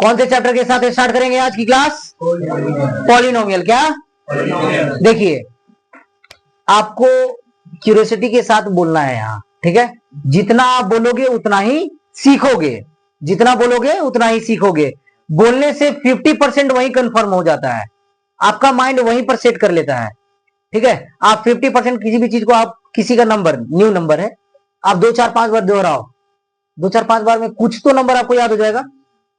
कौन से चैप्टर के साथ स्टार्ट करेंगे आज की क्लास? पॉलिनोमियल। क्या? देखिए, आपको क्यूरियोसिटी के साथ बोलना है यहाँ, ठीक है? जितना आप बोलोगे उतना ही सीखोगे, जितना बोलोगे उतना ही सीखोगे। बोलने से 50% वही कंफर्म हो जाता है, आपका माइंड वहीं पर सेट कर लेता है, ठीक है? आप 50% किसी भी चीज को, आप किसी का नंबर न्यू नंबर है, आप 2 4 5 बार दोहराओ, 2 4 5 बार में कुछ तो नंबर आपको याद हो जाएगा।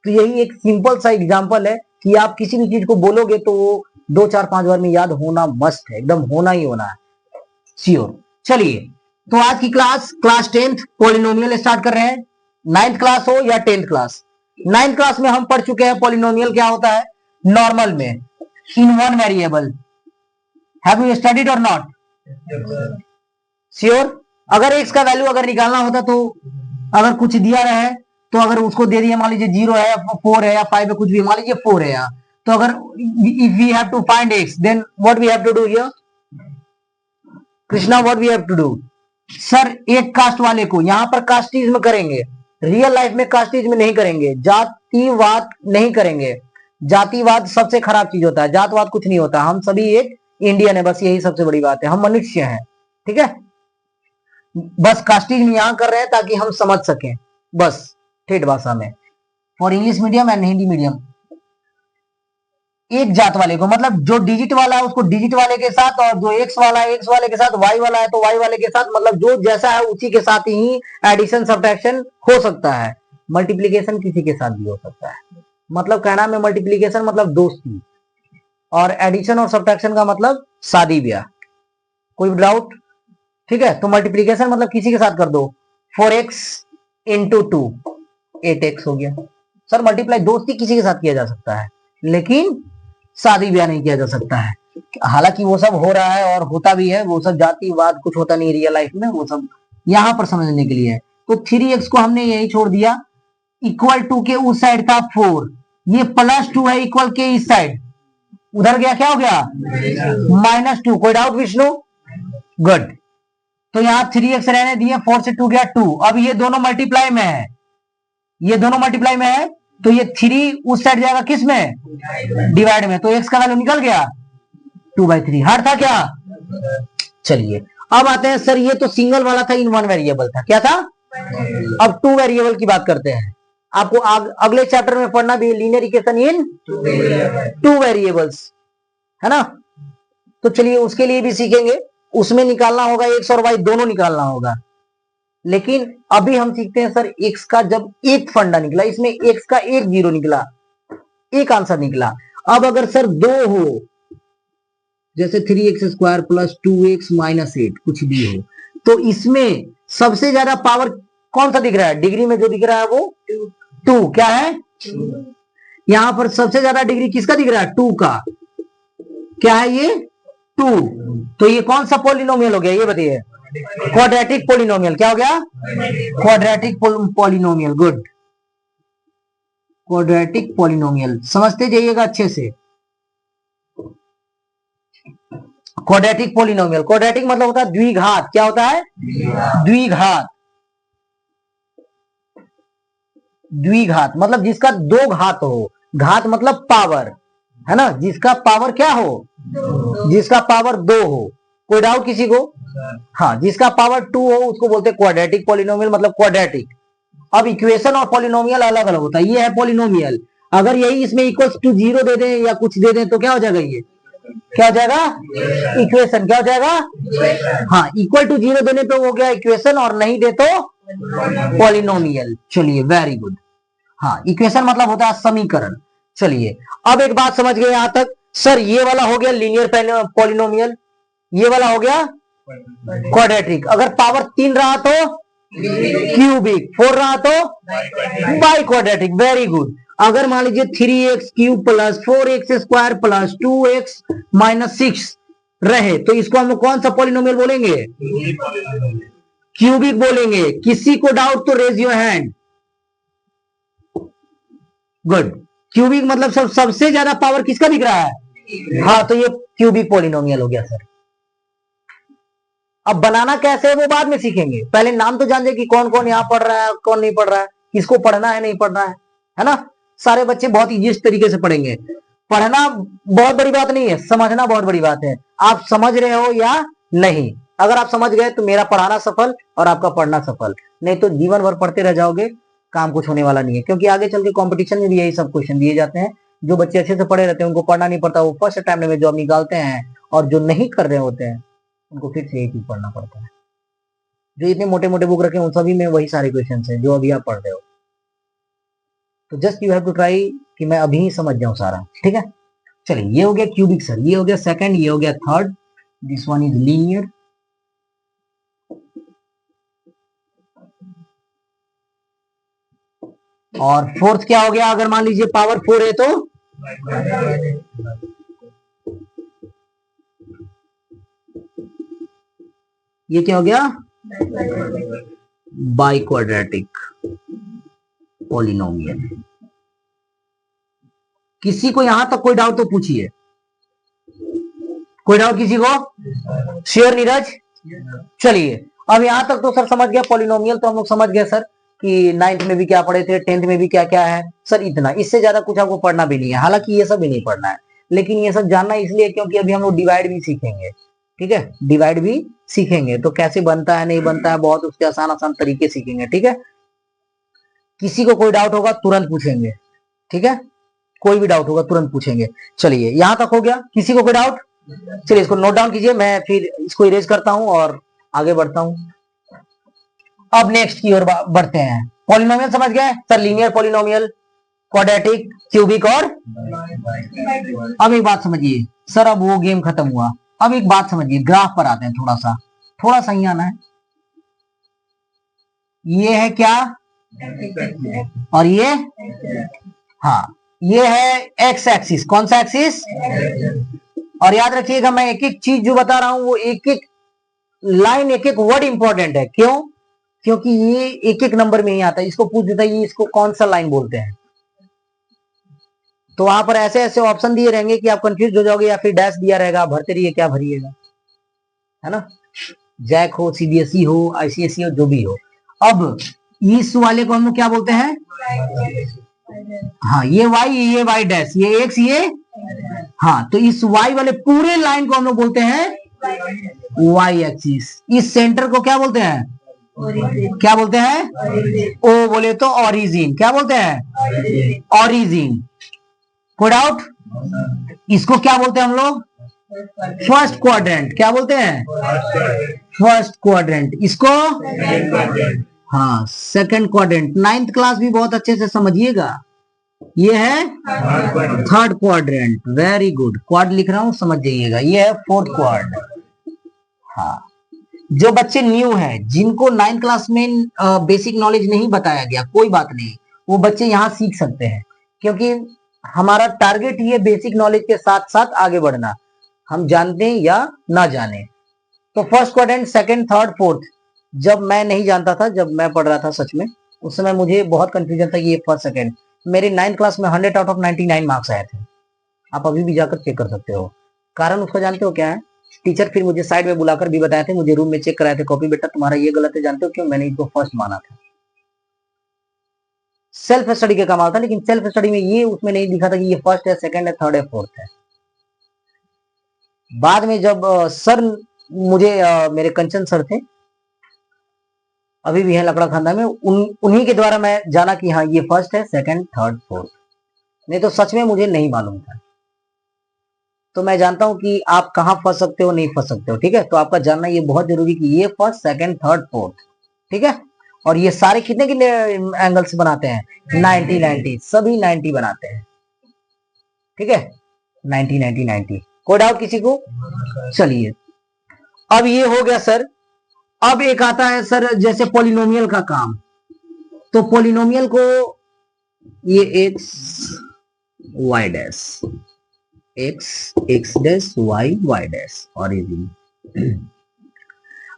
तो यही एक सिंपल सा एग्जांपल है कि आप किसी भी चीज को बोलोगे तो वो 2 4 5 बार में याद होना मस्ट है, एकदम होना ही होना है, श्योर। चलिए, तो आज की क्लास 10th पॉलिनोमियल स्टार्ट कर रहे हैं। 9th क्लास हो या 10th क्लास, 9th क्लास में हम पढ़ चुके हैं पॉलिनोमियल क्या होता है नॉर्मल में, in one variable. Have you studied और नॉट? श्योर। अगर एक्स का वैल्यू अगर निकालना होता तो अगर कुछ दिया रहे तो अगर उसको दे दिया, मान लीजिए 0 है या 4 है या 5 है, कुछ भी, मान लीजिए 4 है यहाँ, तो अगर if we have to find x then what we have to do here? Krishna, what we have to do? Sir, एक कास्ट वाले को यहां पर कास्टिज्म करेंगे, रियल लाइफ में कास्टिज्म नहीं करेंगे, जातिवाद नहीं करेंगे। जातिवाद सबसे खराब चीज होता है, जातवाद कुछ नहीं होता। हम सभी एक इंडियन है, बस यही सबसे बड़ी बात है, हम मनुष्य हैं, ठीक है? बस कास्टिज्म यहां कर रहे हैं ताकि हम समझ सकें, बस ठेठ भाषा में। For English medium and Hindi medium, एक जात वाले को, मतलब जो डिजिट वाला है उसको डिजिट वाले के साथ, और जो एक्स वाला है एक्स वाले के साथ, वाई वाला है तो वाई वाले के साथ, मतलब जो जैसा है उसी के साथ ही एडिशन सब्ट्रैक्शन हो सकता है। मल्टीप्लीकेशन किसी के साथ भी हो सकता है, मतलब कहना में मल्टीप्लीकेशन मतलब दोस्ती, और एडिशन और सब्ट्रैक्शन का मतलब शादी ब्याह। कोई डाउट? ठीक है, तो मल्टीप्लीकेशन मतलब किसी के साथ कर दो, 4x इंटू 2 8x हो गया। सर, मल्टीप्लाई दोस्ती किसी के साथ किया जा सकता है, लेकिन शादी ब्याह नहीं किया जा सकता है। हालांकि वो सब हो रहा है और होता भी है, वो सब जातिवाद कुछ होता नहीं रियल लाइफ में, वो सब यहां पर समझने के लिए है। तो 3x को हमने यही छोड़ दिया, इक्वल टू के उस साइड था 4, ये +2 है इक्वल के इस साइड, उधर गया क्या हो गया? -2। कोई डाउट विष्णु? गुड। तो यहाँ 3x रहने दिए, 4 से 2 गया 2। अब ये दोनों मल्टीप्लाई में है, ये दोनों मल्टीप्लाई में है, तो ये 3 उस साइड जाएगा किस में? डिवाइड में। तो x का वैल्यू निकल गया 2/3। हर था क्या? चलिए, अब आते हैं, सर ये तो सिंगल वाला था, इन वन वेरिएबल था, क्या था? अब 2 वेरिएबल की बात करते हैं। आपको अगले चैप्टर में पढ़ना भी लीनियर इक्वेशन इन 2 वेरिएबल्स, है ना? तो चलिए उसके लिए भी सीखेंगे, उसमें निकालना होगा एक्स और वाई दोनों निकालना होगा। लेकिन अभी हम सीखते हैं सर, एक्स का जब एक फंडा निकला, इसमें एक्स का एक 0 निकला, एक आंसर निकला। अब अगर सर 2 हो, जैसे 3x² + 2x - 8 कुछ भी हो, तो इसमें सबसे ज्यादा पावर कौन सा दिख रहा है? डिग्री में जो दिख रहा है वो 2। क्या है? यहां पर सबसे ज्यादा डिग्री किसका दिख रहा है? 2 का। क्या है ये? 2। तो ये कौन सा पॉलिनोमियल हो गया ये बताइए? Quadratic polynomial. क्या हो गया? Quadratic polynomial. Good, quadratic polynomial समझते जाइएगा अच्छे से। क्वाड्रेटिक पॉलिनोमियल, क्वाड्रेटिक मतलब होता है द्विघात। क्या होता है? द्विघात। द्विघात मतलब जिसका 2 घात हो, घात मतलब पावर, है ना? जिसका पावर क्या हो? जिसका पावर 2 हो। कोई डाउट किसी को? हाँ, जिसका पावर 2 हो उसको बोलते हैं क्वाड्रेटिक पॉलिनोमियल, मतलब क्वाड्रेटिक। अब इक्वेशन और पॉलिनोमियल अलग अलग होता है। ये है पॉलिनोमियल, अगर यही इसमें इक्वल्स टू 0 दे दें या कुछ दे दें तो क्या हो जाएगा? ये क्या हो जाएगा? इक्वेशन। क्या हो जाएगा? हाँ, इक्वल टू 0 देने पे हो गया इक्वेशन, और नहीं दे तो पॉलिनोमियल। चलिए, वेरी गुड। हाँ, इक्वेशन मतलब होता है समीकरण। चलिए, अब एक बात समझ गए यहां तक? सर ये वाला हो गया लीनियर पॉलिनोमियल, ये वाला हो गया क्वाड्रेटिक। अगर पावर 3 रहा तो क्यूबिक, 4 रहा तो बाई क्वाड्रेटिक। Very good. अगर मान लीजिए 3x³ + 4x² + 2x - 6 रहे तो इसको हम कौन सा पॉलिनोमियल बोलेंगे? क्यूबिक बोलेंगे। किसी को डाउट तो raise your hand. Good. Cubic मतलब सबसे ज्यादा पावर किसका दिख रहा है? हाँ, तो ये क्यूबिक पॉलिनोमियल हो गया सर। अब बनाना कैसे है वो बाद में सीखेंगे, पहले नाम तो जान जाए कि कौन कौन यहाँ पढ़ रहा है, कौन नहीं पढ़ रहा है, किसको पढ़ना है नहीं पढ़ना है ना? सारे बच्चे बहुत इजीएस्ट तरीके से पढ़ेंगे। पढ़ना बहुत बड़ी बात नहीं है, समझना बहुत बड़ी बात है। आप समझ रहे हो या नहीं? अगर आप समझ गए तो मेरा पढ़ाना सफल और आपका पढ़ना सफल, नहीं तो जीवन भर पढ़ते रह जाओगे, काम कुछ होने वाला नहीं है। क्योंकि आगे चल के कॉम्पिटिशन में भी यही सब क्वेश्चन दिए जाते हैं। जो बच्चे अच्छे से पढ़े रहते हैं, उनको पढ़ना नहीं पड़ता, वो फर्स्ट अटेम्प्ट में जॉब निकालते हैं, और जो नहीं कर रहे होते हैं उनको फिर से यही चीज पढ़ना पड़ता है। जो इतने मोटे मोटे बुक रखे उन सभी में वही सारे क्वेश्चन है जो अभी आप पढ़ रहे हो। तो just you have to try कि मैं अभी ही समझ जाऊं सारा, ठीक है। चलिए, ये हो गया क्यूबिक सर, ये हो गया सेकंड, ये हो गया third, this one is linear. और फोर्थ क्या हो गया? अगर मान लीजिए पावर 4 है तो ये क्या हो गया? By quadratic polynomial. किसी को यहां तक कोई डाउट तो पूछिए, कोई डाउट किसी को? श्योर नीरज? चलिए, अब यहां तक तो सर समझ गया। पॉलिनोमियल तो हम लोग समझ गए सर कि 9th में भी क्या पढ़े थे, 10th में भी क्या क्या है सर, इतना। इससे ज्यादा कुछ आपको पढ़ना भी नहीं है, हालांकि ये सब भी नहीं पढ़ना है, लेकिन ये सब जानना इसलिए क्योंकि अभी हम लोग डिवाइड भी सीखेंगे, ठीक है। डिवाइड भी सीखेंगे तो कैसे बनता है नहीं बनता है, बहुत उसके आसान आसान तरीके सीखेंगे, ठीक है। किसी को कोई डाउट होगा तुरंत पूछेंगे, ठीक है। कोई भी डाउट होगा तुरंत पूछेंगे। चलिए, यहां तक हो गया। किसी को कोई डाउट? चलिए, इसको नोट डाउन कीजिए, मैं फिर इसको इरेज करता हूं और आगे बढ़ता हूं। अब नेक्स्ट की ओर बढ़ते हैं। पॉलिनोमियल समझ गए sir? Linear polynomial, quadratic, cubic और अब एक बात समझिए सर, अब वो गेम खत्म हुआ। अब एक बात समझिए, ग्राफ पर आते हैं। थोड़ा सा ही आना है। ये है क्या और ये, हाँ, ये है एक्स एक्सिस। कौन सा एक्सिस? और याद रखिएगा, मैं एक एक चीज जो बता रहा हूं वो एक एक लाइन, एक एक वर्ड इंपॉर्टेंट है। क्यों? क्योंकि ये एक एक नंबर में ही आता है। इसको पूछ देता है ये इसको कौन सा लाइन बोलते हैं, तो वहां पर ऐसे ऐसे ऑप्शन दिए रहेंगे कि आप कंफ्यूज हो जाओगे, या फिर डैश दिया रहेगा, भरते रहिए, क्या भरिएगा, है ना। जैक हो, सीबीएसई हो, आईसीएसई हो, जो भी हो। अब इस वाले को हम लोग क्या बोलते हैं? हाँ, ये वाई, ये वाई डैश, ये एक्स, ये, हाँ, तो इस वाई वाले पूरे लाइन को हम लोग बोलते हैं वाई एक्सिस। इस सेंटर को क्या बोलते हैं? क्या बोलते हैं? ओ बोले तो ऑरिजिन। क्या बोलते हैं? ऑरिजिन। कोई डाउट? इसको क्या बोलते हैं हम लोग? First quadrant. क्या बोलते हैं? First quadrant. इसको, हाँ, सेकंड क्वाड्रेंट। 9th क्लास भी बहुत अच्छे से समझिएगा। ये है third quadrant. Very good, quad लिख रहा हूं, समझ जाइएगा। ये है फोर्थ क्वाड। हाँ, जो बच्चे न्यू हैं, जिनको 9th क्लास में बेसिक नॉलेज नहीं बताया गया, कोई बात नहीं, वो बच्चे यहाँ सीख सकते हैं, क्योंकि हमारा टारगेट ये बेसिक नॉलेज के साथ साथ आगे बढ़ना, हम जानते हैं या ना जाने। तो first quadrant, second, third, fourth, जब मैं नहीं जानता था, जब मैं पढ़ रहा था सच में, उस समय मुझे बहुत कंफ्यूजन था कि ये फर्स्ट सेकंड। मेरे 9th क्लास में 100 आउट ऑफ 99 मार्क्स आए थे। आप अभी भी जाकर चेक कर सकते हो। कारण उसका जानते हो क्या है? टीचर फिर मुझे साइड में बुलाकर भी बताए थे, मुझे रूम में चेक कराए थे, कॉपी बेटा तुम्हारा ये गलत है, जानते हो क्यों? मैंने इसको फर्स्ट माना था। सेल्फ स्टडी का कमाल था, लेकिन सेल्फ स्टडी में ये उसमें नहीं दिखा था कि ये फर्स्ट है, सेकंड है, थर्ड है, फोर्थ है। बाद में जब सर मुझे मेरे कंचन सर थे, अभी भी है लकड़ा खाना में, उन्हीं के द्वारा मैं जाना कि हाँ ये फर्स्ट है, सेकंड, थर्ड, फोर्थ। नहीं तो सच में मुझे नहीं मालूम था। तो मैं जानता हूं कि आप कहां फंस सकते हो, नहीं फंस सकते हो, ठीक है। तो आपका जानना ये बहुत जरूरी कि ये फर्स्ट, सेकंड, थर्ड, फोर्थ, ठीक है। और ये सारे कितने कितने एंगल से बनाते हैं? 90 90, सभी 90 बनाते हैं, ठीक है। 90 90 90। कोई डाउट किसी को? चलिए, अब ये हो गया सर। अब एक आता है सर जैसे पॉलिनोमियल का काम। तो पॉलिनोमियल को ये x y dash, x x dash, y y dash, origin.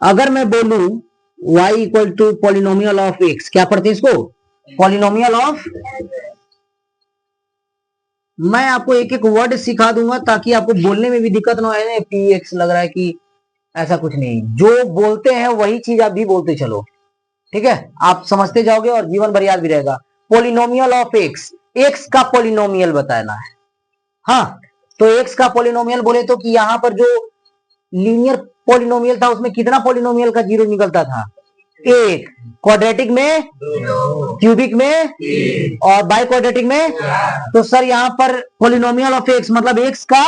अगर मैं बोलूं y equal to polynomial of x, क्या पढ़ते हैं इसको? Polynomial of. मैं आपको एक एक वर्ड सिखा दूंगा ताकि आपको बोलने में भी दिक्कत ना आए। px लग रहा है कि ऐसा कुछ नहीं, जो बोलते हैं वही चीज आप भी बोलते चलो, ठीक है। आप समझते जाओगे और जीवन भर याद भी रहेगा। पॉलिनोमियल ऑफ एक्स, एक्स का पॉलिनोमियल बताना है। हाँ, तो एक्स का पॉलिनोमियल बोले तो कि यहाँ पर जो लीनियर पॉलिनोमियल था उसमें कितना पॉलिनोमियल का जीरो निकलता था? एक। क्वाड्रेटिक में, क्यूबिक में और बाई क्वाड्रेटिक में। तो सर यहाँ पर पॉलिनोमियल ऑफ एक्स मतलब एक्स का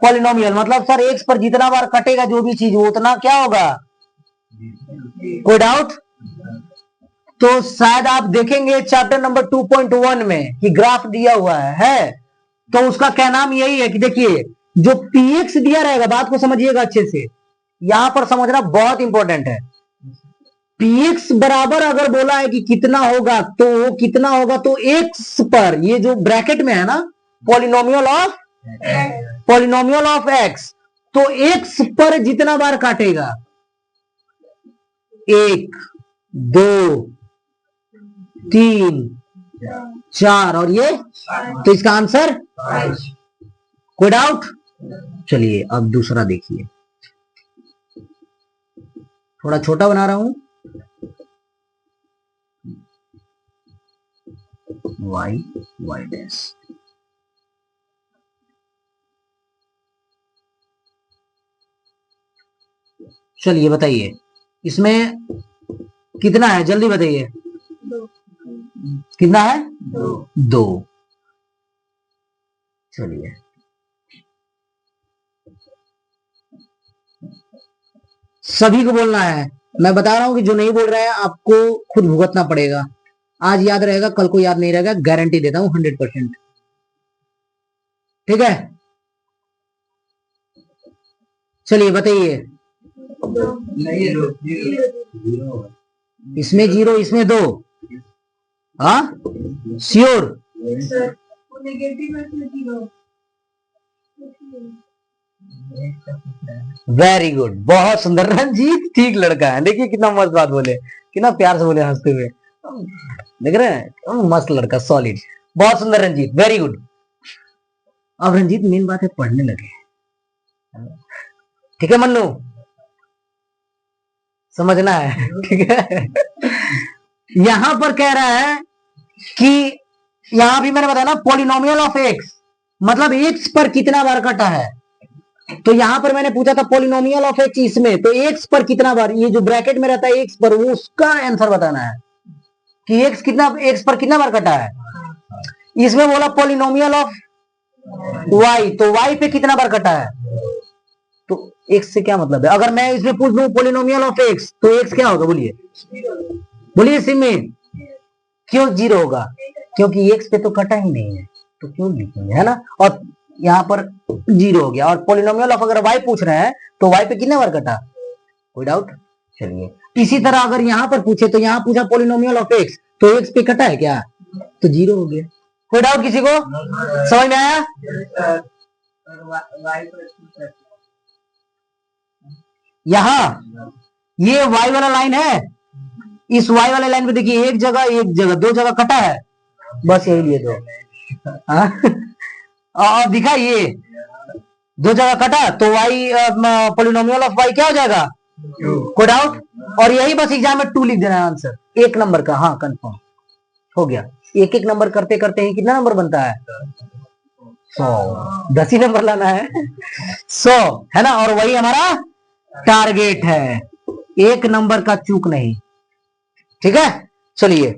पॉलिनोमियल मतलब सर एक्स पर जितना बार कटेगा जो भी चीज वो उतना क्या होगा? कोई डाउट? तो शायद आप देखेंगे चैप्टर नंबर 2.1 में कि ग्राफ दिया हुआ है तो उसका क्या नाम यही है कि देखिए जो पीएक्स दिया रहेगा, बात को समझिएगा अच्छे से, यहां पर समझना बहुत इंपॉर्टेंट है। पीएक्स बराबर अगर बोला है कि कितना होगा तो वो कितना होगा, तो एक्स पर ये जो ब्रैकेट में है ना पॉलिनोमियल ऑफ एक्स, तो एक्स पर जितना बार काटेगा, 1 2 3 4 और ये, तो इसका आंसर कोई डाउट? चलिए अब दूसरा देखिए, थोड़ा छोटा बना रहा हूं। y डैश, चलिए बताइए इसमें कितना है, जल्दी बताइए। कितना है? 2। चलिए सभी को बोलना है, मैं बता रहा हूं कि जो नहीं बोल रहे हैं आपको खुद भुगतना पड़ेगा। आज याद रहेगा, कल को याद नहीं रहेगा, गारंटी देता हूं 100%। ठीक है, चलिए बताइए। इसमें 0, इसमें 2। हाँ श्योर? वेरी गुड, बहुत सुंदर रंजीत, ठीक लड़का है। देखिए कितना मस्त बात बोले, कितना प्यार से बोले हंसते हुए, देख रहे हैं, मस्त लड़का, सॉलिड, बहुत सुंदर रंजीत, वेरी गुड। अब रंजीत मेन बात है पढ़ने लगे, ठीक है मन्नू, समझना है, ठीक है। यहां पर कह रहा है कि यहां भी मैंने बताया ना पॉलिनोमियल ऑफ एक्स मतलब एक्स पर कितना बार कटा है, तो यहां पर मैंने पूछा था पॉलिनोमियल ऑफ एक्स इसमें, तो एक्स पर कितना बार, ये जो ब्रैकेट में रहता है एक्स पर, वो उसका आंसर बताना है कि एक्स पर कितना बार कटा है। इसमें बोला पॉलिनोमियल ऑफ वाई, तो वाई पे कितना बार कटा है, तो एक्स से क्या मतलब है। अगर मैं इसमें पूछ लूं पॉलिनोमियल ऑफ एक्स, तो एक्स क्या होगा, बोलिए बोलिए सिमिन, क्यों 0 होगा, क्योंकि एक्स पे तो कटा ही नहीं है, तो क्यों लिखेंगे, है ना। और यहाँ पर 0 हो गया। और पॉलिनोमियल ऑफ अगर y पूछ रहे हैं तो y पे कितने बार कटा, कोई डाउट? चलिए इसी तरह अगर यहाँ पर पूछे, तो यहाँ पूछा पॉलिनोमियल ऑफ x, तो x पे कटा है क्या, तो 0 हो गया। कोई डाउट किसी को? समझ में आया? यहाँ ये y वाला लाइन है, इस y वाले लाइन पे देखिए एक जगह 2 जगह कटा है, बस यही लिए दो। और दिखा ये 2 जगह कटा, तो y पॉलिनोमियल ऑफ y क्या हो जाएगा, कोई डाउट? और यही बस एग्जाम में 2 लिख देना है आंसर, 1 नंबर का। हाँ कंफर्म हो गया। एक एक नंबर करते करते ही कितना नंबर बनता है, 100, 10 ही नंबर लाना है, 100, है ना। और वही हमारा टारगेट है, 1 नंबर का चूक नहीं, ठीक है। चलिए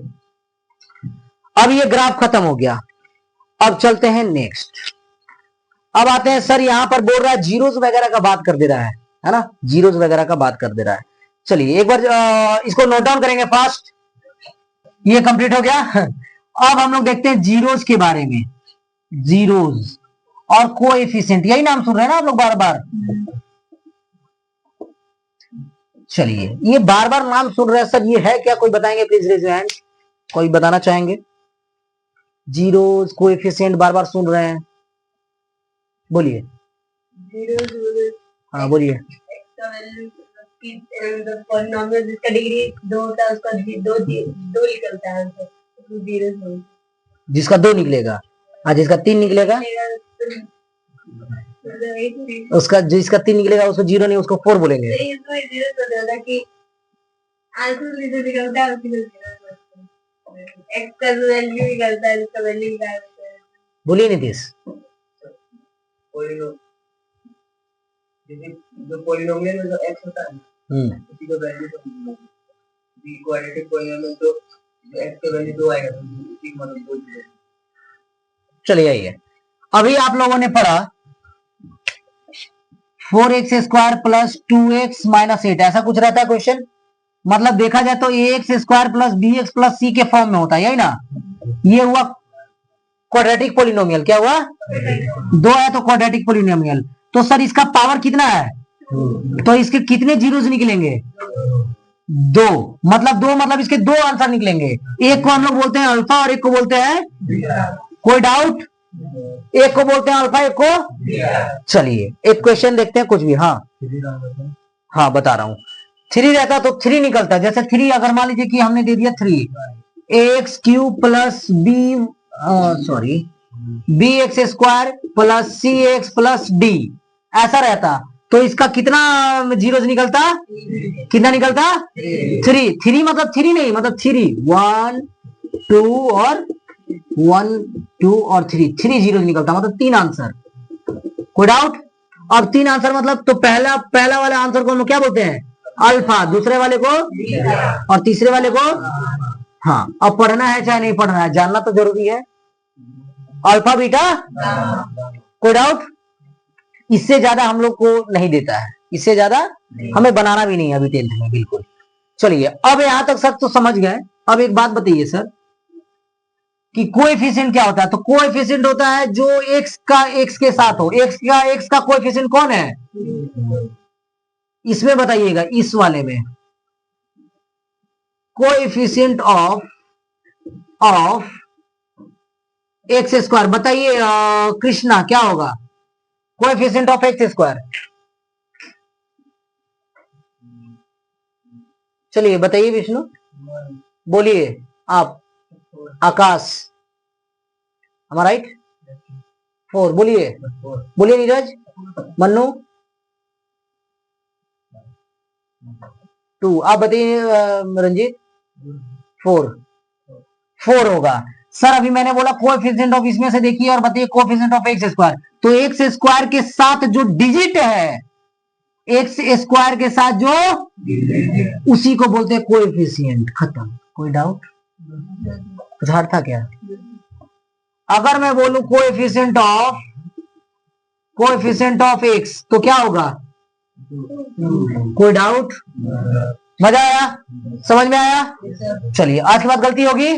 अब ये ग्राफ खत्म हो गया, अब चलते हैं नेक्स्ट। अब आते हैं सर, यहां पर बोल रहा है जीरोस वगैरह का बात कर दे रहा है ना, जीरोस वगैरह का बात कर दे रहा है। चलिए एक बार इसको नोट डाउन करेंगे फास्ट, ये कंप्लीट हो गया। अब हम लोग देखते हैं जीरोस के बारे में, जीरोस और कोएफिशिएंट, यही नाम सुन रहे हैं ना आप लोग बार बार। चलिए ये बार बार नाम सुन रहे हैं सर, ये है क्या, कोई बताएंगे प्लीज, रेज योर हैंड, कोई बताना चाहेंगे। जीरोस कोएफिशिएंट बार बार सुन रहे हैं, बोलिए। हाँ बोलिए। पॉलिनोमियल जिसका डिग्री 2 होता है उसका 2 निकलता है, जिसका 2 निकलेगा, हाँ जिसका 3 निकलेगा उसका, जिसका 3 निकलेगा उसको 0 नहीं, उसको 4 बोलेंगे। एक्स का वैल्यू निकलता है, इसका वैल्यू निकालते हैं। बोलिए नीतीश। जो पॉलिनोमियल में जो एक्स होता है उसी का वैल्यू तो क्वाड्रेटिक पॉलिनोमियल तो एक्स का वैल्यू 2 आएगा, तो उसी का मतलब 2। चलिए आइए, अभी आप लोगों ने पढ़ा 4x² प्लस 2x माइनस 8, ऐसा कुछ रहता है क्वेश्चन। मतलब देखा जाए तो ax² plus bx plus c के फॉर्म में होता है, यही ना। ये हुआ क्वाड्रेटिक पॉलिनोमियल। क्या हुआ? 2 है तो क्वाड्रेटिक पॉलिनोमियल। तो सर इसका पावर कितना है? तो इसके कितने जीरोज निकलेंगे? 2। मतलब 2 मतलब इसके 2 आंसर निकलेंगे। एक को हम लोग बोलते हैं अल्फा और एक को बोलते हैं, कोई डाउट? एक को बोलते हैं अल्फा, एक को। चलिए एक क्वेश्चन देखते हैं, कुछ भी। हाँ बता रहा हूं। 3 रहता तो 3 निकलता। जैसे 3 अगर मान लीजिए कि हमने दे दिया 3 plus bx² plus cx plus d, ऐसा रहता तो इसका कितना जीरोज निकलता? कितना निकलता? 3 मतलब 3 नहीं, मतलब 3 1 2 और 1 2 और 3 जीरोज निकलता, मतलब 3 आंसर। कोई डाउट? अब 3 आंसर मतलब तो पहला वाले आंसर को हम लोग क्या बोलते हैं? अल्फा, दूसरे वाले को और तीसरे वाले को। हाँ, अब पढ़ना है चाहे नहीं पढ़ना है, जानना तो जरूरी है। Alpha beta. कोई डाउट? इससे ज्यादा हम लोग को नहीं देता है, इससे ज्यादा हमें बनाना भी नहीं है अभी 10th में, बिल्कुल। चलिए अब यहां तक सब तो समझ गए। अब एक बात बताइए सर कि कोएफिशिएंट क्या होता है? तो कोएफिशिएंट होता है जो x का x के साथ हो। x का कोएफिशिएंट कौन है? इसमें बताइएगा, इस वाले में कोएफिशिएंट ऑफ x²। बताइए कृष्णा क्या होगा कोएफिशिएंट ऑफ x²? चलिए बताइए विष्णु, बोलिए आप। आकाश, am I right? 4। बोलिए नीरज, मन्नू 2। आप बताइए रंजीत। 4 होगा सर। अभी मैंने बोला कोएफिशिएंट ऑफ, इसमें से देखिए और बताइए कोएफिशिएंट ऑफ x²। तो x² के साथ जो डिजिट है, x² के साथ जो, उसी को बोलते हैं कोएफिशिएंट। खत्म। कोई डाउट? कुछ हार्ड था क्या? अगर मैं बोलूं कोएफिशिएंट ऑफ x तो क्या होगा? कोई डाउट? मजा आया? समझ में आया? चलिए आज के बाद गलती होगी।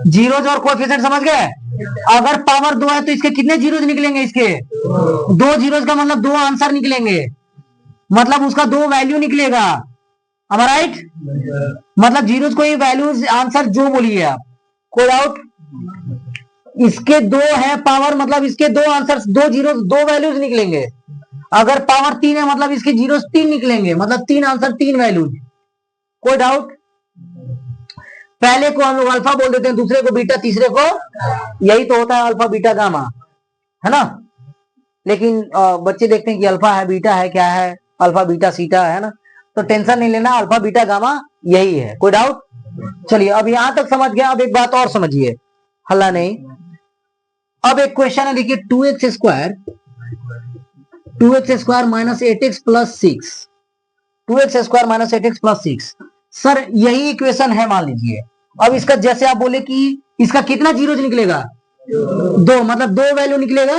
जीरोज और कोएफिशिएंट समझ गए। अगर पावर 2 है तो इसके कितने जीरोज निकलेंगे? इसके 2 जीरोज का मतलब 2 आंसर निकलेंगे, मतलब उसका 2 वैल्यू निकलेगा। am I right? मतलब जीरोज को वैल्यूज आंसर जो बोलिए आप। कोई डाउट? इसके 2 है पावर, मतलब इसके 2 आंसर, 2 जीरो 2 वैल्यूज निकलेंगे। अगर पावर 3 है मतलब इसके जीरोज 3 निकलेंगे, मतलब 3 आंसर 3 वैल्यूज। कोई डाउट? पहले को हम लोग अल्फा बोल देते हैं, दूसरे को बीटा, तीसरे को। यही तो होता है अल्फा बीटा गामा, है ना। लेकिन बच्चे देखते हैं कि अल्फा है, बीटा है, क्या है, अल्फा बीटा सीटा है ना। तो टेंशन नहीं लेना, अल्फा बीटा गामा यही है। कोई डाउट? चलिए अब यहां तक समझ गया। अब एक बात और समझिए, हल्ला नहीं। अब एक क्वेश्चन है, देखिए 2x² minus 8x plus 6। 2x² minus 8x plus 6 sir यही इक्वेशन है मान लीजिए। अब इसका जैसे आप बोले कि इसका कितना जीरोज निकलेगा? 2, मतलब 2 वैल्यू निकलेगा।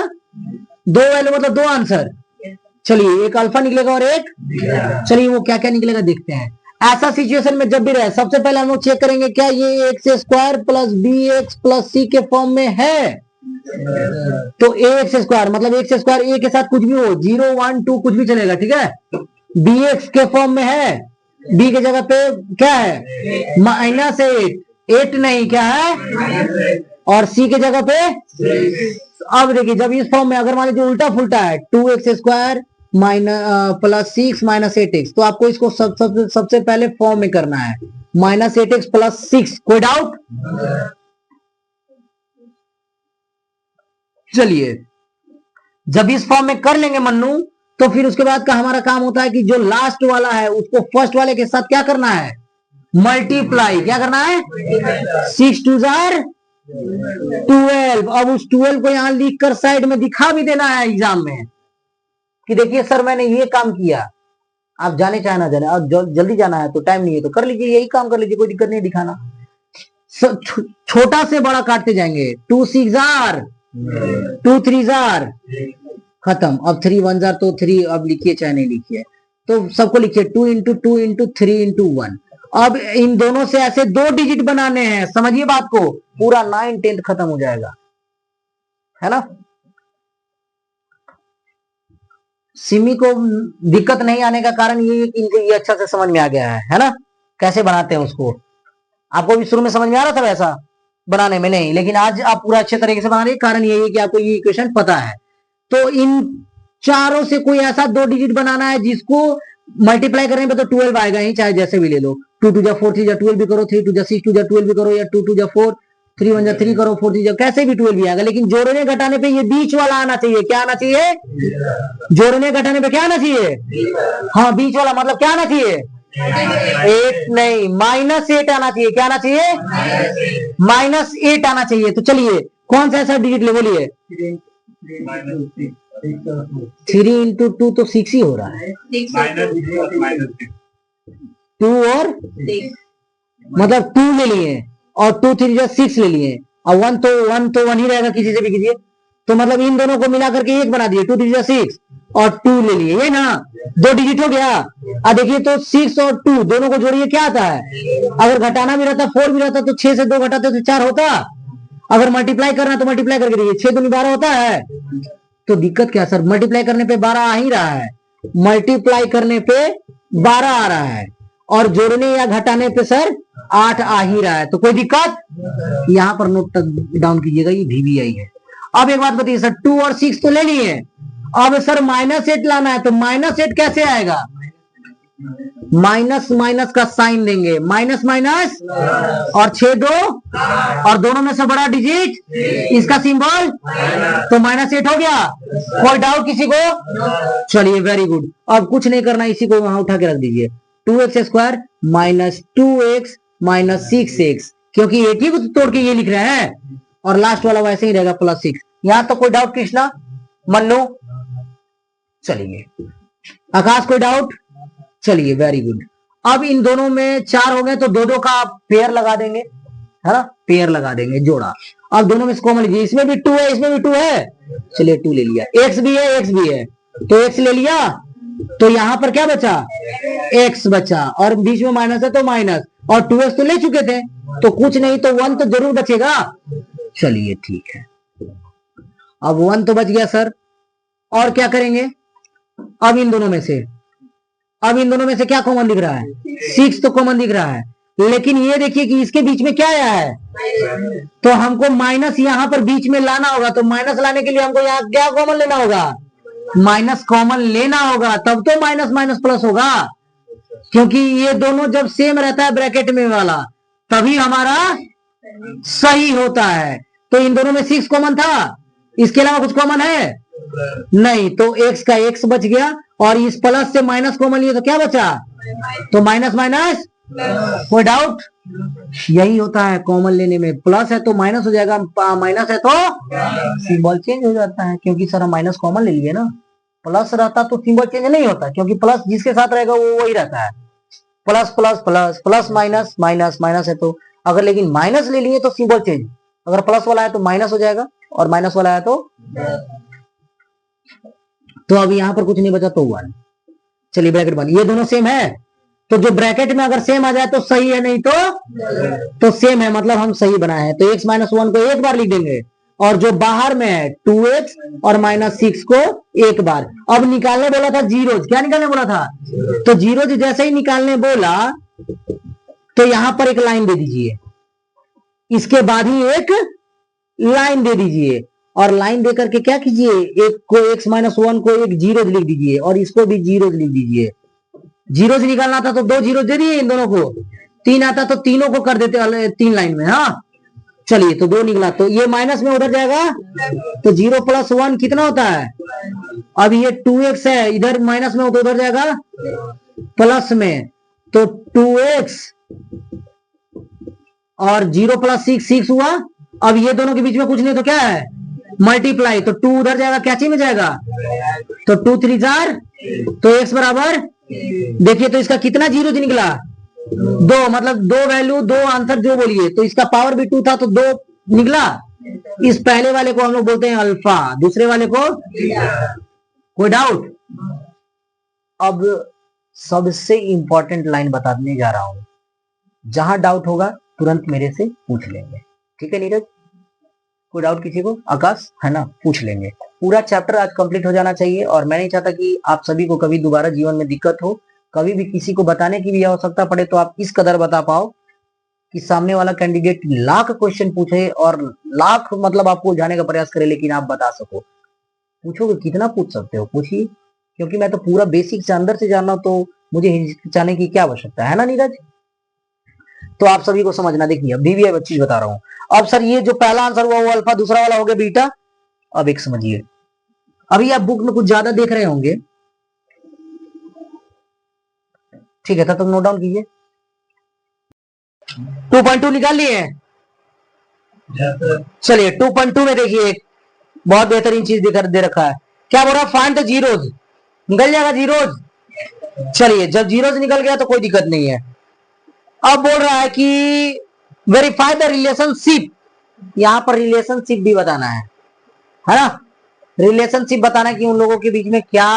2 वैल्यू मतलब 2 आंसर। चलिए एक अल्फा निकलेगा और एक, चलिए वो क्या क्या निकलेगा देखते हैं। ऐसा सिचुएशन में जब भी रहे, सबसे पहले हम लोग चेक करेंगे क्या ये x² plus bx plus c के फॉर्म में है। तो ax² मतलब x² a के साथ कुछ भी हो, 0 1 2 कुछ भी चलेगा, ठीक है। bx के फॉर्म में है, b के जगह पे क्या है? -8 नहीं, क्या है? और c के जगह पे। अब देखिए जब इस फॉर्म में अगर मान लीजिए उल्टा फुल्टा है, 2x² प्लस 6 माइनस 8x, तो आपको इसको सबसे पहले फॉर्म में करना है, -8x प्लस 6। कोई डाउट? चलिए जब इस फॉर्म में कर लेंगे मन्नू, तो फिर उसके बाद का हमारा काम होता है कि जो लास्ट वाला है उसको फर्स्ट वाले के साथ क्या करना है? मल्टीप्लाई, क्या करना है, 6 2 12। अब उस 12 को यहां लिख कर साइड में दिखा भी देना है एग्जाम में कि देखिए सर मैंने ये काम किया। आप जाने चाहे ना जाने, और जल्दी जाना है तो टाइम नहीं है तो कर लीजिए, यही काम कर लीजिए, कोई दिक्कत नहीं दिखाना। छोटा से बड़ा काटते जाएंगे। 2 6 2 3 खत्म। अब 3 1 तो 3 अब लिखिए चाहे नहीं लिखिए, तो सबको लिखिए 2 इंटू 2 इंटू 3 इंटू 1। अब इन दोनों से ऐसे 2 डिजिट बनाने हैं, समझिए बात को, पूरा 9 10 खत्म हो जाएगा, है ना। सिमी को दिक्कत नहीं आने का कारण ये कि इनको ये अच्छा से समझ में आ गया है ना, कैसे बनाते हैं उसको। आपको भी शुरू में समझ में आ रहा था वैसा बनाने में नहीं, लेकिन आज आप पूरा अच्छे तरीके से बना रहे हैं, कारण यही है कि आपको ये इक्वेशन पता है। तो इन चारों से कोई ऐसा 2 डिजिट बनाना है जिसको मल्टीप्लाई करने पे तो 12 आएगा ही, चाहे जैसे भी ले लो। 2 2 4 3 12 भी करो, 3 2 6 2 12 भी करो, या 2 2 4 3 1 3 करो, 4 3 कैसे भी 12 भी आएगा। लेकिन जोड़ने घटाने पे ये बीच वाला आना चाहिए। क्या आना चाहिए, जोड़ने घटाने पे क्या आना चाहिए, हाँ बीच वाला, मतलब क्या आना चाहिए, 8 नहीं, -8 आना चाहिए। क्या आना चाहिए, -8 आना चाहिए। तो चलिए कौन सा ऐसा डिजिट ले, बोलिए। 3 इंटू 2 तो 6 ही हो रहा है, 2 और मतलब 2 ले लिए, और 2 3 6 ले लिए, और 1 तो 1 ही रहेगा किसी से भी कीजिए। तो मतलब इन दोनों को मिला करके एक बना दिए, 2 3 6 और 2 ले लिए, ये ना 2 डिजिट हो गया। अब देखिए तो 6 और 2 दोनों को जोड़िए, क्या आता है, अगर घटाना भी रहता 4 भी रहता तो 6 से 2 घटाते तो 4 होता। अगर मल्टीप्लाई करना तो मल्टीप्लाई करके देखिए, 6 दूनी 12 होता है। तो दिक्कत क्या सर, मल्टीप्लाई करने पे 12 आ ही रहा है, मल्टीप्लाई करने पे 12 आ रहा है, और जोड़ने या घटाने पे सर 8 आ ही रहा है। तो कोई दिक्कत, यहां पर नोट डाउन कीजिएगा, ये VBI है। अब एक बात बताइए सर, 2 और 6 तो ले लिए, अब सर -8 लाना है, तो -8 कैसे आएगा, माइनस माइनस का साइन देंगे, माइनस माइनस और 6 2, और दोनों में से बड़ा डिजिट इसका सिंबल, तो -8 हो गया। कोई डाउट किसी को, चलिए वेरी गुड। अब कुछ नहीं करना, इसी को वहां उठा के रख दीजिए, 2x square minus 2x minus 6x, क्योंकि एक ही को तोड़ के ये लिख रहे हैं, और लास्ट वाला वैसे ही रहेगा +6। यहां तो कोई डाउट कृष्णा, मन्नू, चलिए आकाश कोई डाउट, चलिए वेरी गुड। अब इन दोनों में 4 हो गए तो 2 2 का पेयर लगा देंगे, है ना, पेयर लगा देंगे, जोड़ा। अब दोनों में से कॉमन लीजिए, इसमें भी 2 है, इसमें भी 2 है, चलिए 2 ले लिया, x भी है, x भी है, तो x ले लिया, तो यहां पर क्या बचा, x बचा, और बीच में माइनस है तो माइनस, और 2x तो ले चुके थे, तो कुछ नहीं तो 1 तो जरूर बचेगा। चलिए ठीक है, अब 1 तो बच गया सर, और क्या करेंगे, अब इन दोनों में से क्या कॉमन दिख रहा है, 6 तो कॉमन दिख रहा है, लेकिन ये देखिए कि इसके बीच में क्या आया है, तो हमको माइनस यहां पर बीच में लाना होगा। तो माइनस लाने के लिए हमको यहाँ क्या कॉमन लेना होगा, माइनस कॉमन लेना होगा, तब तो माइनस माइनस प्लस होगा, क्योंकि ये दोनों जब सेम रहता है ब्रैकेट में वाला, तभी हमारा सही होता है। तो इन दोनों में 6 कॉमन था, इसके अलावा कुछ कॉमन है नहीं, तो x का x बच गया, और इस प्लस से माइनस कॉमन लिए तो क्या बचा, तो माइनस माइनस। कोई डाउट, यही होता है कॉमन लेने में, प्लस है तो माइनस हो जाएगा, माइनस है तो सिंबल चेंज हो जाता है, क्योंकि सर हम माइनस कॉमन ले लिए ना, प्लस रहता तो सिंबल चेंज नहीं होता, क्योंकि प्लस जिसके साथ रहेगा वो वही रहता है, plus plus plus plus minus minus minus है तो, अगर लेकिन माइनस ले लिए तो सिंबल चेंज, अगर प्लस वाला है तो माइनस हो जाएगा, और माइनस वाला है तो अब यहां पर कुछ नहीं बचा तो 1। चलिए ब्रैकेट बंद, ये दोनों सेम है, तो जो ब्रैकेट में अगर सेम आ जाए तो सही है, नहीं तो सेम है, मतलब हम सही बनाए हैं। तो x माइनस 1 को एक बार लिख देंगे, और जो बाहर में है 2x और -6 को एक बार। अब निकालने बोला था जीरोज, क्या निकालने बोला था, तो जीरोज जैसे ही निकालने बोला तो यहां पर एक लाइन दे दीजिए, इसके बाद ही एक लाइन दे दीजिए, और लाइन देकर के क्या कीजिए, एक को x माइनस 1 को एक जीरो लिख दीजिए, और इसको भी जीरो लिख दीजिए। जीरो से निकालना था तो 2 जीरो दे दिए इन दोनों को, 3 आता तो तीनों को कर देते 3 लाइन में, हाँ चलिए तो 2 निकला, तो ये माइनस में उधर जाएगा, तो 0 + 1 कितना होता है, अब ये 2x है, इधर माइनस में तो उधर जाएगा प्लस में, तो 2x और 0 प्लस 6 6 हुआ। अब ये दोनों के बीच में कुछ नहीं तो क्या है, मल्टीप्लाई, तो 2 उधर जाएगा, क्या चीज में जाएगा, तो 2 3 4, तो x बराबर, देखिए तो इसका कितना जीरो निकला, 2, मतलब 2 वैल्यू 2 आंसर जो बोलिए, तो इसका पावर भी 2 था तो 2 निकला। इस पहले वाले को हम लोग बोलते हैं अल्फा, दूसरे वाले को, कोई डाउट। अब सबसे इंपॉर्टेंट लाइन बताने जा रहा हूं, जहां डाउट होगा तुरंत मेरे से पूछ लेंगे, ठीक है नीरज? कोई डाउट किसी को? आकाश है ना, पूछ लेंगे। पूरा चैप्टर आज कंप्लीट हो जाना चाहिए, और मैं नहीं चाहता कि आप सभी को कभी दोबारा जीवन में दिक्कत हो, कभी भी किसी को बताने की भी आवश्यकता पड़े तो आप इस कदर बता पाओ कि सामने वाला कैंडिडेट लाख क्वेश्चन पूछे और लाख मतलब आपको उलझाने का प्रयास करे, लेकिन आप बता सको। पूछोगे कितना पूछ सकते हो, पूछिए, क्योंकि मैं तो पूरा बेसिक से अंदर से जानना हूं, तो मुझे हिचकिचाने की क्या आवश्यकता है ना नीरज? तो आप सभी को समझना, देखिए अभी भी एक चीज बता रहा हूं। अब सर ये जो पहला आंसर हुआ वो अल्फा, दूसरा वाला हो गया बीटा। अब एक समझिए, अभी आप बुक में कुछ ज्यादा देख रहे होंगे, ठीक है, तब नोट डाउन कीजिए। 2.2 निकाल लिए? चलिए 2.2 में देखिए एक बहुत बेहतरीन चीज दे रखा है, क्या बोल रहा है, फाइंड द जीरोज, निकल जाएगा जीरोज। चलिए जब जीरोज निकल गया तो कोई दिक्कत नहीं है। अब बोल रहा है कि वेरीफाई द रिलेशनशिप, यहां पर रिलेशनशिप भी बताना है ना, रिलेशनशिप बताना है कि उन लोगों के बीच में क्या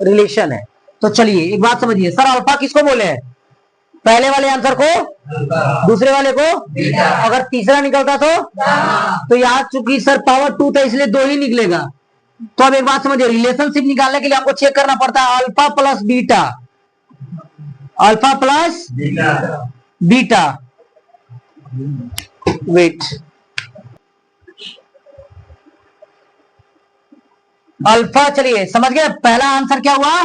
रिलेशन है। तो चलिए एक बात समझिए, सर अल्फा किसको बोले हैं, पहले वाले आंसर को, दूसरे वाले को, अगर तीसरा निकलता तो यहाँ चूंकि सर पावर 2 था इसलिए 2 ही निकलेगा। तो अब एक बात समझिए, रिलेशनशिप निकालने के लिए आपको चेक करना पड़ता है alpha plus beta, alpha plus beta, wait, alpha, चलिए समझ गए, पहला आंसर क्या हुआ,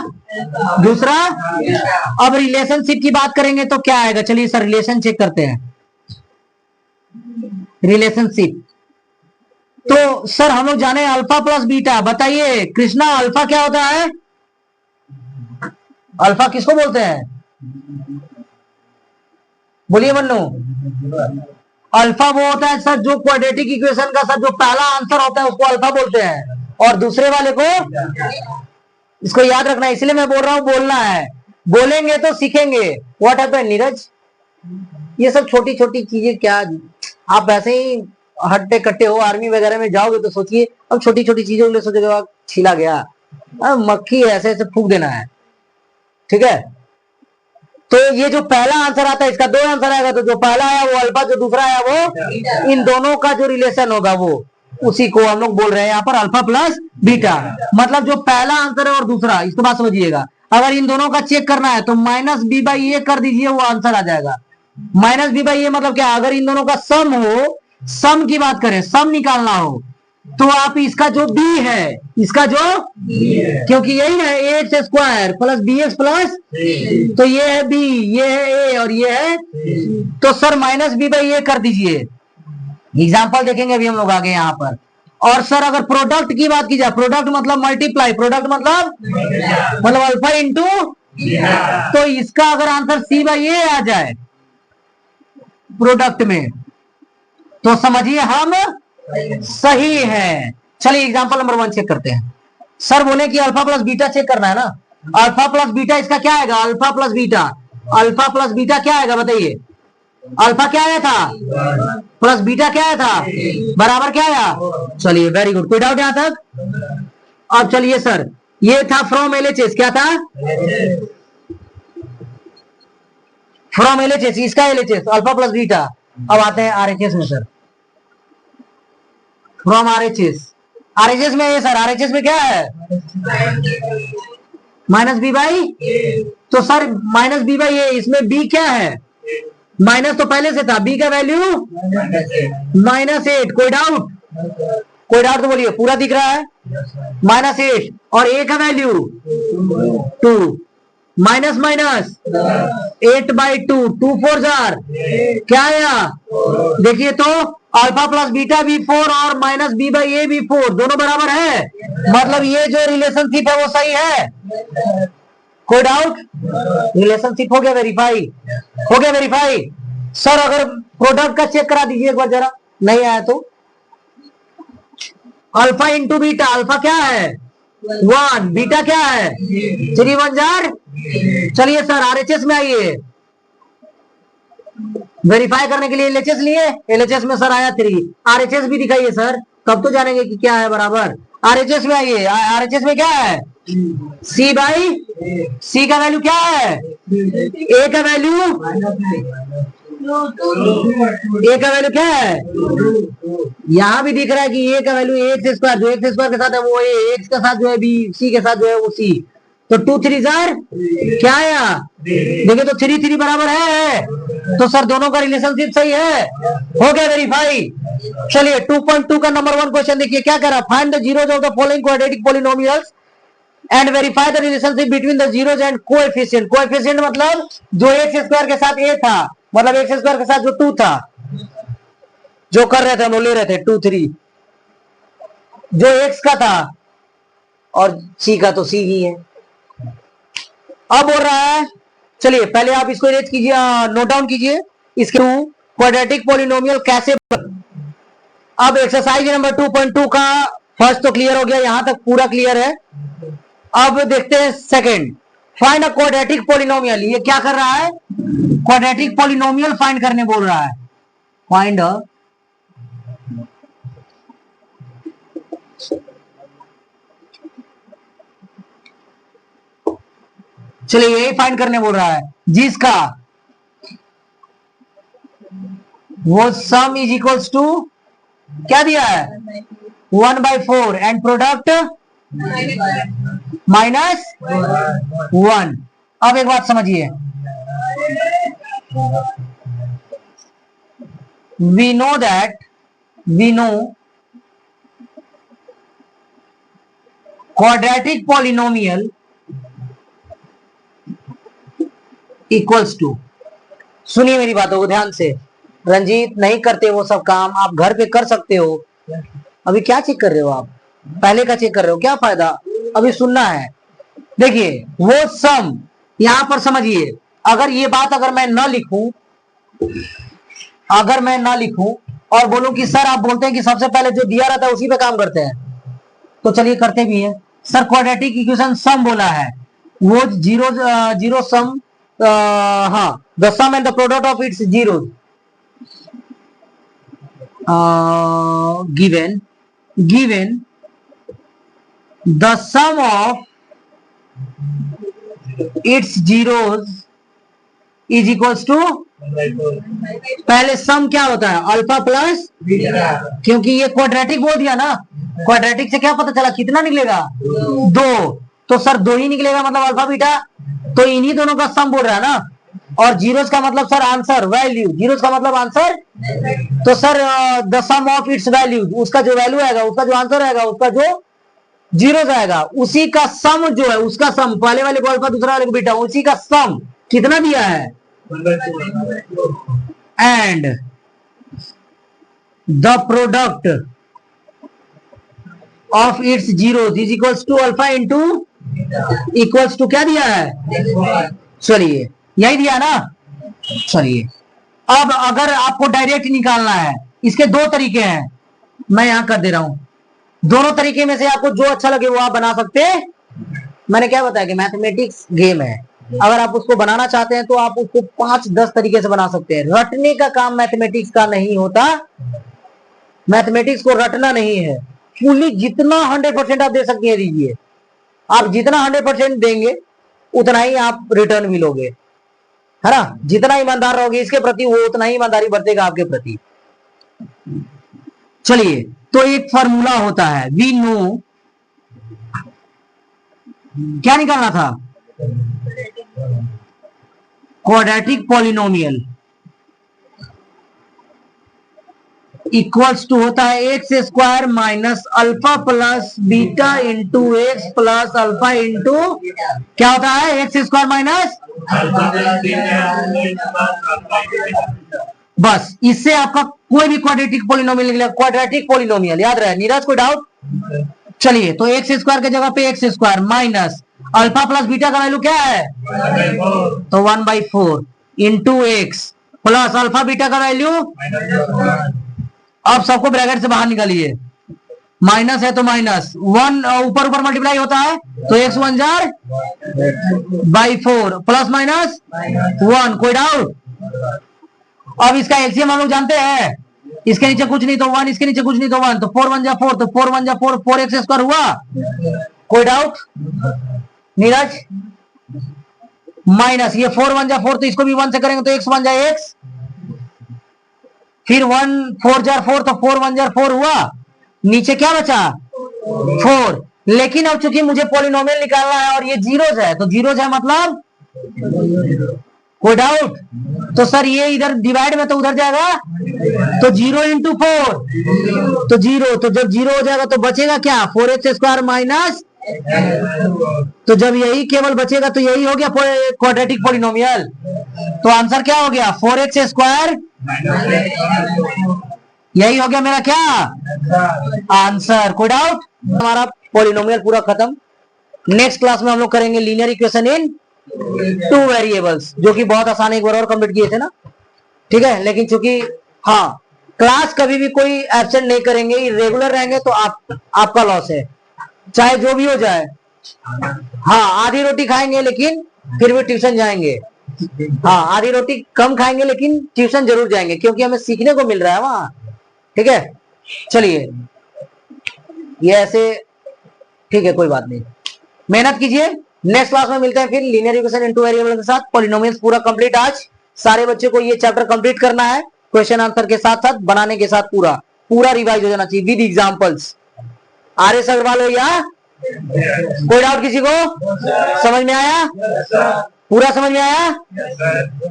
दूसरा। अब रिलेशनशिप की बात करेंगे तो क्या आएगा, चलिए सर रिलेशन चेक करते हैं, रिलेशनशिप। तो सर हम लोग जाने अल्फा प्लस बीटा, बताइए कृष्णा अल्फा क्या होता है, अल्फा किसको बोलते हैं, बोलिए मन्नू। अल्फा वो होता है सर जो क्वाड्रेटिक इक्वेशन का सर जो पहला आंसर होता है उसको अल्फा बोलते हैं, और दूसरे वाले को, इसको याद रखना है, इसलिए मैं बोल रहा हूं बोलना है, बोलेंगे तो सीखेंगे। व्हाट हैपेंड नीरज, ये सब छोटी छोटी चीजें क्या, आप वैसे ही हट्टे कट्टे हो, आर्मी वगैरह में जाओगे तो सोचिए, अब छोटी छोटी चीजों के लिए सोचोगे छीला गया, मक्खी ऐसे ऐसे फूक देना है, ठीक है। तो ये जो पहला आंसर आता है इसका 2 आंसर आएगा, तो जो पहला आया वो अल्फा, जो दूसरा आया वो, इन दोनों का जो रिलेशन होगा वो, उसी को हम लोग बोल रहे हैं यहाँ पर अल्फा प्लस बीटा। मतलब जो पहला आंसर है और दूसरा, इसको बात समझिएगा, अगर इन दोनों का चेक करना है तो माइनस बी बाई ए कर दीजिए, वो आंसर आ जाएगा। माइनस बी बाई ए मतलब क्या, अगर इन दोनों का सम हो, सम की बात करें, सम निकालना हो, तो आप इसका जो बी है, इसका जो क्योंकि यही है a x square plus b x plus, तो ये है बी, ये है ए और ये है, तो सर माइनस बी बाई ए कर दीजिए। एग्जाम्पल देखेंगे अभी हम लोग आगे यहाँ पर। और सर अगर प्रोडक्ट की बात की जाए, प्रोडक्ट मतलब मल्टीप्लाई, प्रोडक्ट मतलब अल्फा इंटू, तो इसका अगर आंसर सी बाई ए आ जाए प्रोडक्ट में तो समझिए हम सही है। चलिए एग्जांपल नंबर 1 चेक करते हैं। सर बोले कि अल्फा प्लस बीटा चेक करना है ना, अल्फा प्लस बीटा इसका क्या आएगा, alpha plus beta, alpha plus beta क्या आएगा बताइए, अल्फा क्या आया था प्लस बीटा क्या आया था, बराबर क्या आया। चलिए वेरी गुड, कोई डाउट यहां तक। अब चलिए सर ये था फ्रॉम एलएचएस, क्या था फ्रॉम एलएचएस, इसका एलएचएस अल्फा प्लस बीटा। अब आते हैं आरएचएस में सर, फ्रॉम आरएचएस, आरएचएस में ये सर, आरएचएस में क्या है माइनस बी बाई, तो सर माइनस बी बाई ए, इसमें बी क्या है, माइनस तो पहले से था, बी का वैल्यू -8, कोई डाउट, कोई डाउट तो बोलिए, पूरा दिख रहा है -8, और ए का वैल्यू 2, माइनस माइनस 8/2, 2 4 जार क्या आया, देखिए तो अल्फा प्लस बीटा भी 4 और माइनस बी बाई ए भी 4, दोनों बराबर है, मतलब ये जो रिलेशनशिप है वो सही है। कोई डाउट, रिलेशनशिप हो गया वेरीफाई। हो गया वेरीफाई। सर अगर प्रोडक्ट का चेक करा दीजिए एक बार जरा, नहीं आया तो। अल्फा इंटू बीटा, अल्फा क्या है 1, बीटा क्या है 3 1 जार। चलिए सर आरएचएस में आइए, वेरीफाई करने के लिए एलएचएस लिए, एलएचएस में सर आया 3, आरएचएस भी दिखाइए सर, तब तो जानेंगे कि क्या है बराबर। आरएचएस में आइए, आरएचएस में क्या है सी बाई, सी का वैल्यू क्या है, ए का वैल्यू, ए का वैल्यू क्या है, यहां भी दिख रहा है कि ए का वैल्यू एक्स स्क्वायर, जो एक्स स्क्वायर के साथ है वो ए, एक्स के साथ जो है बी, सी के साथ जो है वो सी, तो 2 3 जार क्या आया, देखिए तो 3 3 बराबर है, तो सर दोनों का रिलेशनशिप सही है, हो गया वेरीफाई। चलिए 2.2 का नंबर 1 क्वेश्चन देखिए क्या कह रहा है, find the zeros of the following quadratic polynomials and verify the relationship between the zeros and coefficient. Coefficient मतलब जो एक्स स्क्वायर के साथ ए था, मतलब एक्स स्क्वायर के साथ जो 2 था, जो कर रहे थे हम लोग ले रहे थे 2 3, जो एक्स का था और सी का तो सी ही है। अब बोल रहा है, चलिए पहले आप इसको रेज कीजिए, नोट डाउन कीजिए इसके क्वाड्रेटिक पॉलिनोमियल कैसे। अब एक्सरसाइज नंबर 2.2 का फर्स्ट तो क्लियर हो गया, यहां तक पूरा क्लियर है। अब देखते हैं second, find a quadratic polynomial. ये क्या कर रहा है, क्वाड्रेटिक पॉलिनोमियल फाइंड करने बोल रहा है, फाइंड अ चलिए यही फाइंड करने बोल रहा है जिसका वो सम इज इक्वल्स टू क्या दिया है 1/4 एंड प्रोडक्ट -1। अब एक बात समझिए, we know quadratic polynomial equals to, सुनिए मेरी बातों को ध्यान से, रंजीत नहीं करते वो सब काम, आप घर पे कर सकते हो। अभी क्या चेक कर रहे हो आप, पहले का चेक कर रहे हो, क्या फायदा, अभी सुनना है। देखिए वो सम यहां पर समझिए, अगर ये बात अगर मैं ना लिखूं और बोलूं कि सर आप बोलते हैं कि सबसे पहले जो दिया रहता है उसी पे काम करते हैं, तो चलिए करते भी हैं। सर क्वाड्रेटिक इक्वेशन सम बोला है, वो जीरो सम, हाँ the sum and the product of its zero given the sum of its zeros is equals to, पहले सम क्या होता है अल्फा प्लस, क्योंकि ये क्वाड्रेटिक बोल दिया ना, क्वाड्रेटिक से क्या पता चला कितना निकलेगा 2, तो सर 2 ही निकलेगा मतलब अल्फा बीटा, तो इन्हीं दोनों का सम बोल रहा है ना। और जीरोस का मतलब सर आंसर, वैल्यू, जीरोस का मतलब आंसर, तो sir the sum of its value, उसका जो वैल्यू आएगा, उसका जो आंसर आएगा, उसका जो जीरोस आएगा, उसी का सम जो है, उसका सम, पहले वाले को अल्फा दूसरा वाले को बीटा, उसी का सम कितना दिया है, and the product of its zeros is equals to alpha into equals to क्या दिया है, चलिए यही दिया ना। चलिए अब अगर आपको डायरेक्ट निकालना है, इसके 2 तरीके हैं, मैं यहां कर दे रहा हूं, दोनों तरीके में से आपको जो अच्छा लगे वो आप बना सकते हैं। मैंने क्या बताया कि मैथमेटिक्स गेम है, अगर आप उसको बनाना चाहते हैं तो आप उसको 5-10 तरीके से बना सकते हैं। रटने का काम मैथमेटिक्स का नहीं होता, मैथमेटिक्स को रटना नहीं है, फुल्ली जितना 100% आप दे सकते हैं दीजिए, आप जितना 100% देंगे उतना ही आप रिटर्न मिलोगे, है ना। जितना ईमानदार रहोगे इसके प्रति, वो उतना ही ईमानदारी बरतेगा आपके प्रति। चलिए तो एक फार्मूला होता है, वी नो, क्या निकालना था, क्वाड्रेटिक पॉलिनोमियल इक्वल्स टू होता है x square minus alpha plus beta into x plus alpha into क्या होता है, एक्स स्क्वायर माइनस, बस इससे आपका कोई भी क्वाड्रेटिक पॉलिनोमियल निकलेगा, क्वाड्रेटिक पॉलिनोमियल याद रहे। नीरज कोई डाउट, चलिए तो एक्स स्क्वायर की जगह पे x square minus alpha plus beta का वैल्यू क्या है, तो 1/4 into x plus alpha beta का वैल्यू, अब सबको ब्रैकेट से बाहर निकालिए, माइनस है तो माइनस, 1 ऊपर ऊपर मल्टीप्लाई होता है तो x 1 jar by 4 plus minus 1, कोई डाउट? अब इसका एलसीएम हम लोग जानते हैं, इसके नीचे कुछ नहीं तो 1, इसके नीचे कुछ नहीं तो 1, तो 4 1 जा 4, तो 4 1 जा 4, 4x स्क्वायर हुआ, कोई डाउट? नीरज माइनस ये 4 1 जा 4, तो इसको भी 1 से करेंगे तो x 1 जा x, फिर 1 4 जार 4, तो 4 1 जार 4 हुआ, नीचे क्या बचा 4, लेकिन अब चूंकि मुझे पॉलिनोमियल निकालना है और ये जीरोज है, तो जीरोज है मतलब कोई डाउट? तो सर ये इधर डिवाइड में तो उधर जाएगा, तो 0 इंटू 4 तो 0, तो जब 0 हो जाएगा तो बचेगा क्या 4x स्क्वायर माइनस, तो जब यही केवल बचेगा तो यही हो गया क्वाड्रेटिक पॉलिनोमियल, तो आंसर क्या हो गया 4x स्क्वायर, यही हो गया मेरा क्या आंसर, कोई डाउट? हमारा पॉलिनोमियल पूरा खत्म। नेक्स्ट क्लास में हम लोग करेंगे लीनियर इक्वेशन इन 2 वेरिएबल्स, जो कि बहुत आसान है, एक बार और कंप्लीट किए थे ना, ठीक है। लेकिन चूंकि हाँ क्लास कभी भी कोई एब्सेंट नहीं करेंगे, इरेगुलर रहेंगे तो आपका लॉस है, चाहे जो भी हो जाए। हाँ आधी रोटी खाएंगे लेकिन फिर भी ट्यूशन जाएंगे, हाँ आधी रोटी कम खाएंगे लेकिन ट्यूशन जरूर जाएंगे, क्योंकि हमें सीखने को मिल रहा है वहां, ठीक है। चलिए ये ऐसे ठीक है, कोई बात नहीं, मेहनत कीजिए। नेक्स्ट क्लास में मिलते हैं फिर लीनियर इक्वेशन इन 2 वेरिएबल के साथ। पॉलिनोमियल्स पूरा कंप्लीट, आज सारे बच्चों को ये चैप्टर कंप्लीट करना है, क्वेश्चन आंसर के साथ साथ बनाने के साथ पूरा रिवाइज हो जाना चाहिए विद एग्जांपल्स। आर.एस. अग्रवाल हो या कोई डाउट किसी को? समझ में आया? पूरा समझ में आया?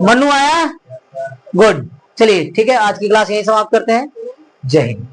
मन्नू आया? गुड, चलिए ठीक है, आज की क्लास यही समाप्त करते हैं। जय हिंद।